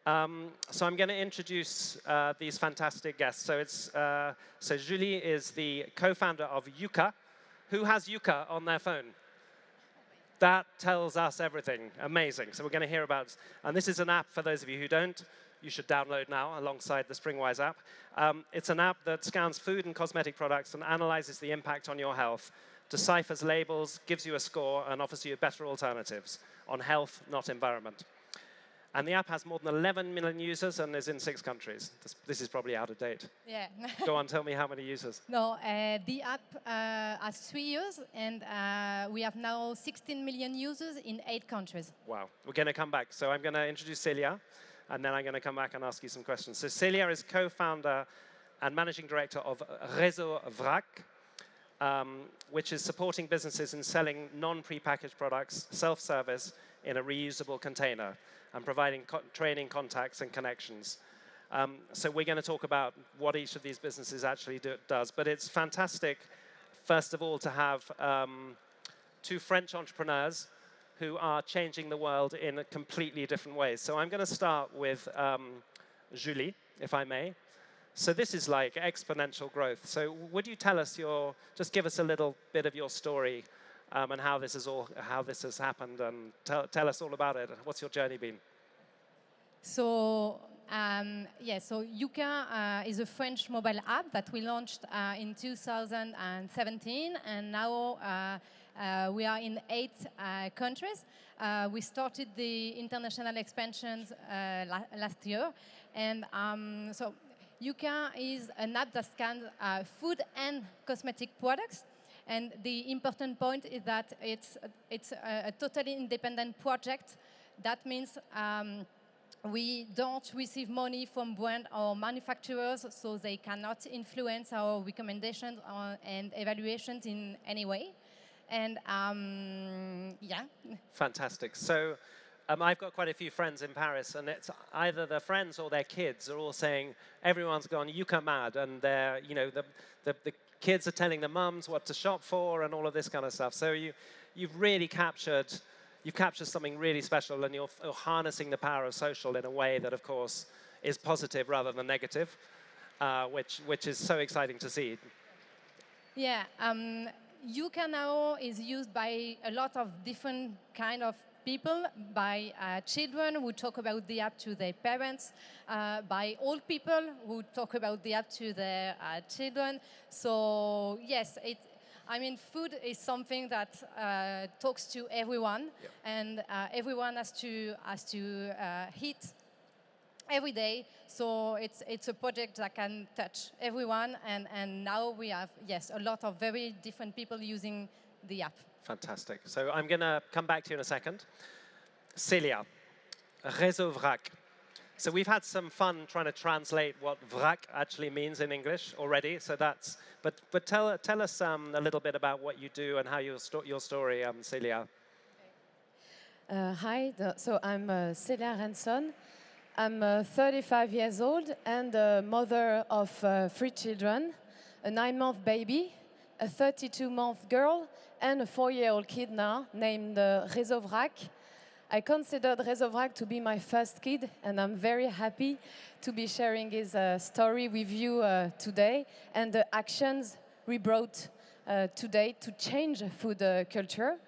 So I'm going to introduce these fantastic guests. So Julie is the co-founder of Yuka. Who has Yuka on their phone? That tells us everything. Amazing. So we're going to hear about, and this is an app for those of you who don't. You should download now alongside the Springwise app. It's an app that scans food and cosmetic products and analyzes the impact on your health, deciphers labels, gives you a score, and offers you better alternatives on health, not environment. And the app has more than 11 million users and is in 6 countries. This is probably out of date. Yeah. Go on, tell me how many users. No, the app has 3 years, and we have now 16 million users in 8 countries. Wow. We're going to come back. So I'm going to introduce Célia, and then I'm going to come back and ask you some questions. So Célia is co-founder and managing director of Réseau Vrac, which is supporting businesses in selling non-prepackaged products, self-service, in a reusable container, and providing training, contacts, and connections. So we're going to talk about what each of these businesses actually does. But it's fantastic, first of all, to have 2 French entrepreneurs who are changing the world in a completely different ways. So I'm going to start with Julie, if I may. So this is like exponential growth. So would you tell us just give us a little bit of your story and how this has happened, and tell us all about it. What's your journey been? So so Yuka is a French mobile app that we launched in 2017, and now we are in 8 countries. We started the international expansions last year, and so Yuka is an app that scans food and cosmetic products. And the important point is that it's a totally independent project. That means we don't receive money from brand or manufacturers, so they cannot influence our recommendations and evaluations in any way. And yeah. Fantastic. So I've got quite a few friends in Paris, and it's either their friends or their kids are all saying everyone's gone Yuka mad, and they're, the kids are telling the mums what to shop for and all of this kind of stuff. So you've really captured something really special, and you're harnessing the power of social in a way that, of course, is positive rather than negative, which is so exciting to see. Yeah, Yuka now is used by a lot of different kind of people, by children who talk about the app to their parents, by old people who talk about the app to their children. So yes, food is something that talks to everyone, yep. And everyone has to eat every day. So it's a project that can touch everyone, and now we have, yes, a lot of very different people using the app. Fantastic. So I'm going to come back to you in a second. Célia, Réseau Vrac. So we've had some fun trying to translate what vrac actually means in English already. So but tell us a little bit about what you do and how your story, Célia. Hi, so I'm Célia Rennesson. I'm 35 years old and a mother of 3 children, a 9-month baby, a 32-month girl, and a 4-year-old kid now named Réseau Vrac. I considered Réseau Vrac to be my first kid, and I'm very happy to be sharing his story with you today and the actions we brought today to change food culture.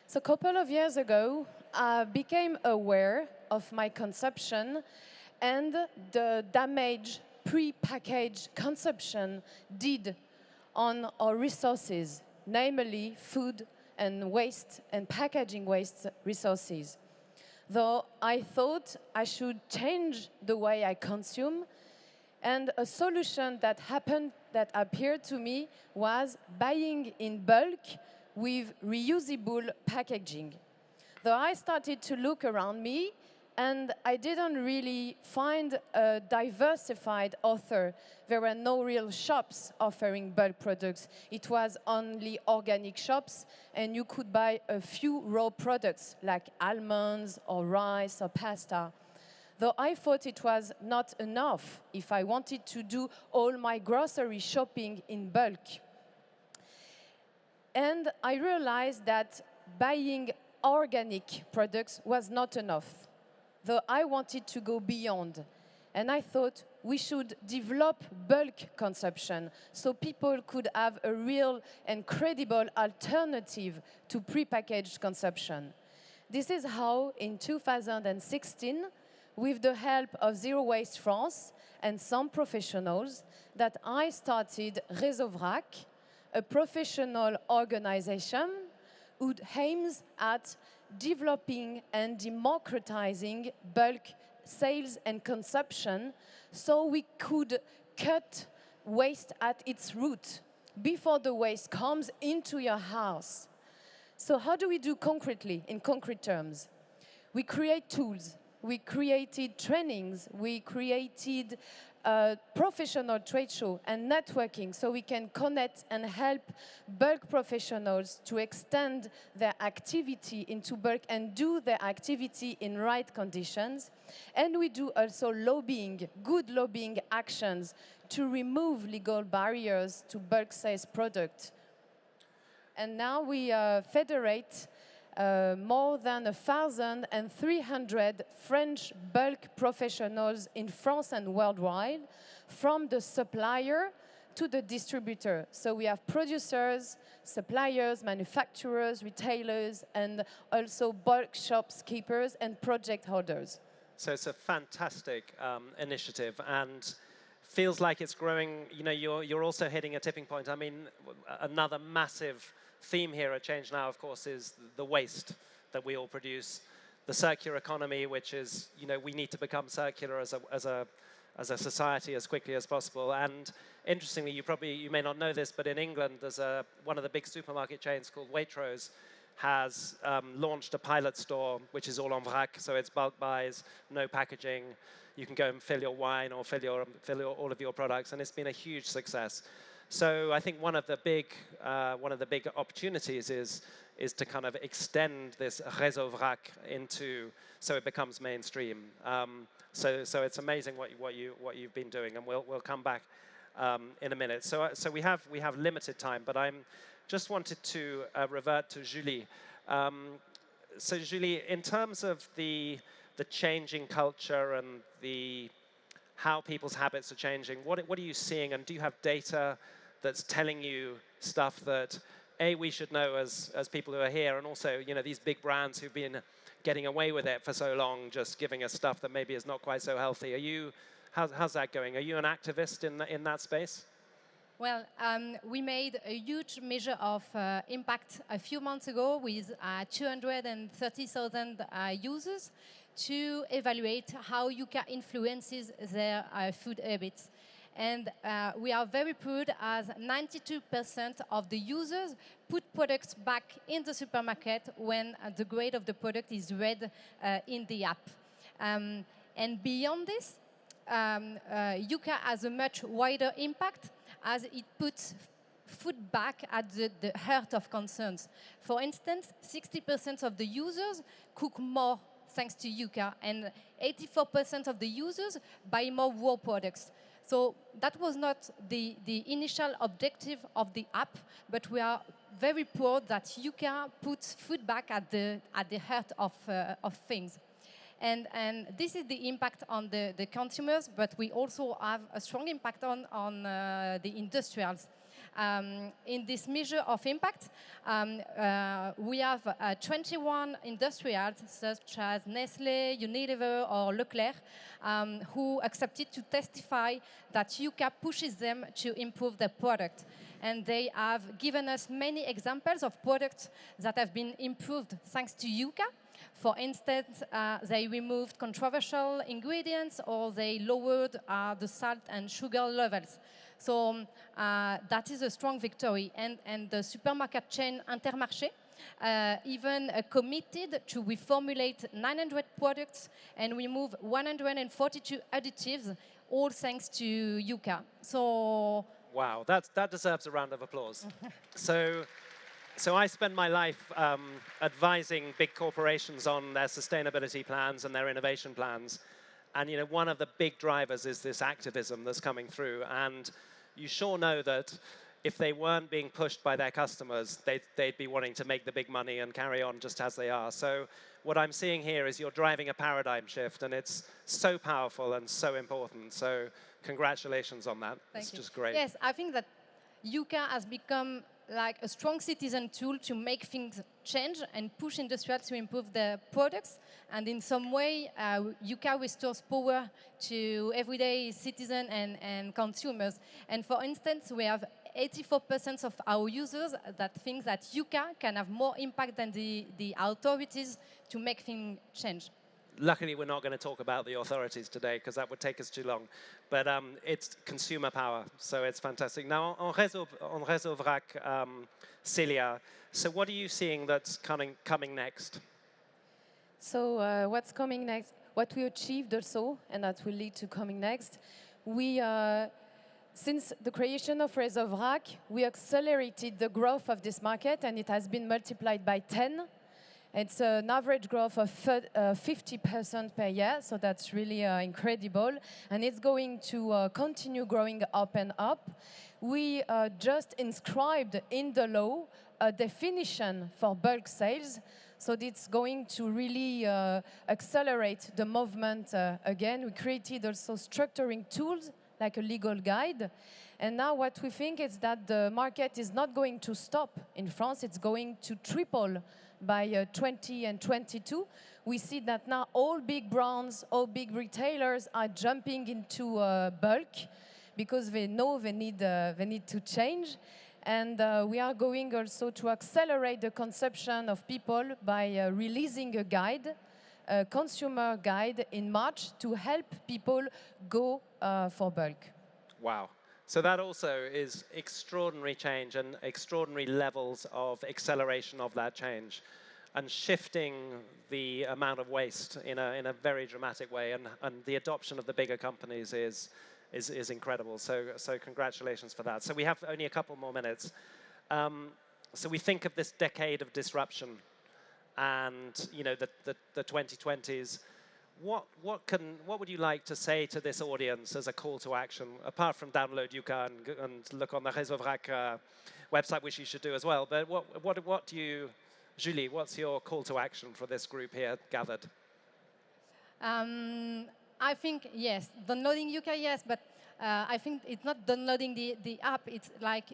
So a couple of years ago, I became aware of my consumption and the damage pre-packaged consumption did on our resources, namely food and waste and packaging waste resources. Though I thought I should change the way I consume, and a solution that appeared to me was buying in bulk with reusable packaging. Though I started to look around me, and I didn't really find a diversified offer. There were no real shops offering bulk products. It was only organic shops, and you could buy a few raw products like almonds or rice or pasta. Though I thought it was not enough if I wanted to do all my grocery shopping in bulk. And I realized that buying organic products was not enough. though I wanted to go beyond. And I thought we should develop bulk consumption so people could have a real and credible alternative to prepackaged consumption. This is how, in 2016, with the help of Zero Waste France and some professionals, that I started Réseau Vrac, a professional organization who aims at developing and democratizing bulk sales and consumption so we could cut waste at its root before the waste comes into your house. So how do we do concretely, in concrete terms? We create tools, we created trainings, we created a professional trade show and networking so we can connect and help bulk professionals to extend their activity into bulk and do their activity in right conditions. And we do also lobbying, good lobbying actions to remove legal barriers to bulk sales product. And now we federate more than 1,300 French bulk professionals in France and worldwide, from the supplier to the distributor. So we have producers, suppliers, manufacturers, retailers, and also bulk shops keepers and project holders. So it's a fantastic initiative, and feels like it's growing. You know, you're also hitting a tipping point. I mean, another massive theme here at Change Now, of course, is the waste that we all produce, the circular economy, which is, you know, we need to become circular as a society as quickly as possible. And interestingly, you may not know this, but in England, there's one of the big supermarket chains called Waitrose has launched a pilot store, which is all en vrac, so it's bulk buys, no packaging. You can go and fill your wine or fill all of your products, and it's been a huge success. So I think one of the big opportunities is to kind of extend this Réseau Vrac into, so it becomes mainstream. So it's amazing what you've been doing, and we'll come back in a minute. So we have limited time, but I'm just wanted to revert to Julie. So Julie, in terms of the changing culture and how people's habits are changing, what are you seeing, and do you have data that's telling you stuff that we should know as people who are here, and also, you know, these big brands who've been getting away with it for so long, just giving us stuff that maybe is not quite so healthy? How's that going? Are you an activist in that space? Well, we made a huge measure of impact a few months ago with 230,000 users to evaluate how Yuka influences their food habits. And we are very proud as 92% of the users put products back in the supermarket when the grade of the product is read in the app. And beyond this, Yuka has a much wider impact as it puts food back at the heart of concerns. For instance, 60% of the users cook more thanks to Yuka, and 84% of the users buy more raw products. So that was not the initial objective of the app, but we are very proud that Yuka puts food back at the heart of things. And this is the impact on the consumers, but we also have a strong impact on the industrials. In this measure of impact, we have 21 industrials, such as Nestlé, Unilever, or Leclerc, who accepted to testify that Yuka pushes them to improve their product. And they have given us many examples of products that have been improved thanks to Yuka. For instance, they removed controversial ingredients, or they lowered the salt and sugar levels. So that is a strong victory. And the supermarket chain Intermarché even committed to reformulate 900 products and remove 142 additives, all thanks to Yuka. So wow, that deserves a round of applause. So I spend my life advising big corporations on their sustainability plans and their innovation plans. And, you know, one of the big drivers is this activism that's coming through. And you sure know that if they weren't being pushed by their customers, they'd be wanting to make the big money and carry on just as they are. So what I'm seeing here is you're driving a paradigm shift, and it's so powerful and so important. So congratulations on that. Thank It's you. just great. Yes, I think that Yuka has become like a strong citizen tool to make things change and push industrial to improve their products. And in some way, Yuka restores power to everyday citizens and consumers. And for instance, we have 84% of our users that think that Yuka can have more impact than the authorities to make things change. Luckily, we're not going to talk about the authorities today because that would take us too long. But it's consumer power, so it's fantastic. Now, on Réseau Vrac, Célia, so what are you seeing that's coming next? So what's coming next? What we achieved also, and that will lead to coming next, we, since the creation of Réseau Vrac, we accelerated the growth of this market, and it has been multiplied by 10. It's an average growth of 50% per year, so that's really incredible. And it's going to continue growing up and up. We just inscribed in the law a definition for bulk sales, so it's going to really accelerate the movement again. We created also structuring tools, like a legal guide. And now what we think is that the market is not going to stop in France, it's going to triple by 2022. We see that now all big brands, all big retailers are jumping into bulk because they know they need to change. And we are going also to accelerate the consumption of people by releasing a guide, a consumer guide in March to help people go for bulk. Wow. So that also is extraordinary change and extraordinary levels of acceleration of that change and shifting the amount of waste in a very dramatic way. And the adoption of the bigger companies is incredible. So congratulations for that. So we have only a couple more minutes. So we think of this decade of disruption and the 2020s. What would you like to say to this audience as a call to action, apart from download Yuka and look on the Réseau Vrac website, which you should do as well? But what do you, Julie, what's your call to action for this group here gathered? I think, yes, downloading Yuka, yes, but I think it's not downloading the app. It's like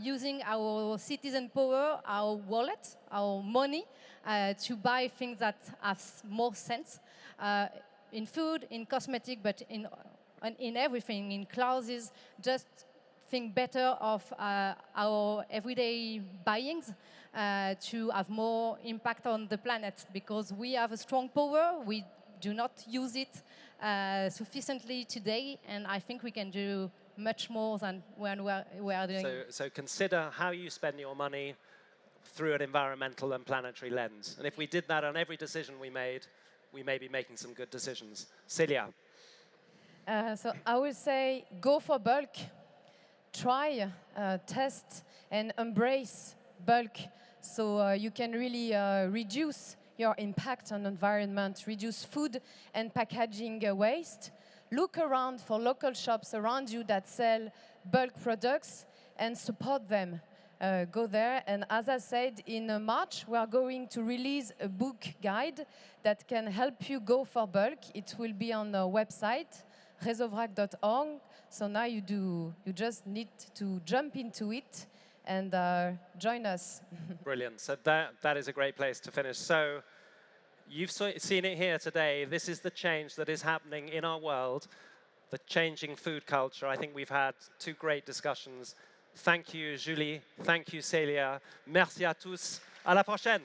using our citizen power, our wallet, our money, to buy things that have more sense. In food, in cosmetic, but in everything, in clothes, just think better of our everyday buyings to have more impact on the planet, because we have a strong power. We do not use it sufficiently today, and I think we can do much more than when we are doing. So consider how you spend your money through an environmental and planetary lens. And if we did that on every decision we made, we may be making some good decisions. Célia. So I would say go for bulk. Try, test, and embrace bulk so you can really reduce your impact on the environment, reduce food and packaging waste. Look around for local shops around you that sell bulk products and support them. Go there, and as I said, in March we are going to release a book guide that can help you go for bulk. It will be on the website reseauvrac.org. So now you just need to jump into it and join us. Brilliant. So that is a great place to finish. So you've seen it here today. This is the change that is happening in our world, the changing food culture. I think we've had two great discussions. Thank you, Julie. Thank you, Célia. Merci à tous. À la prochaine.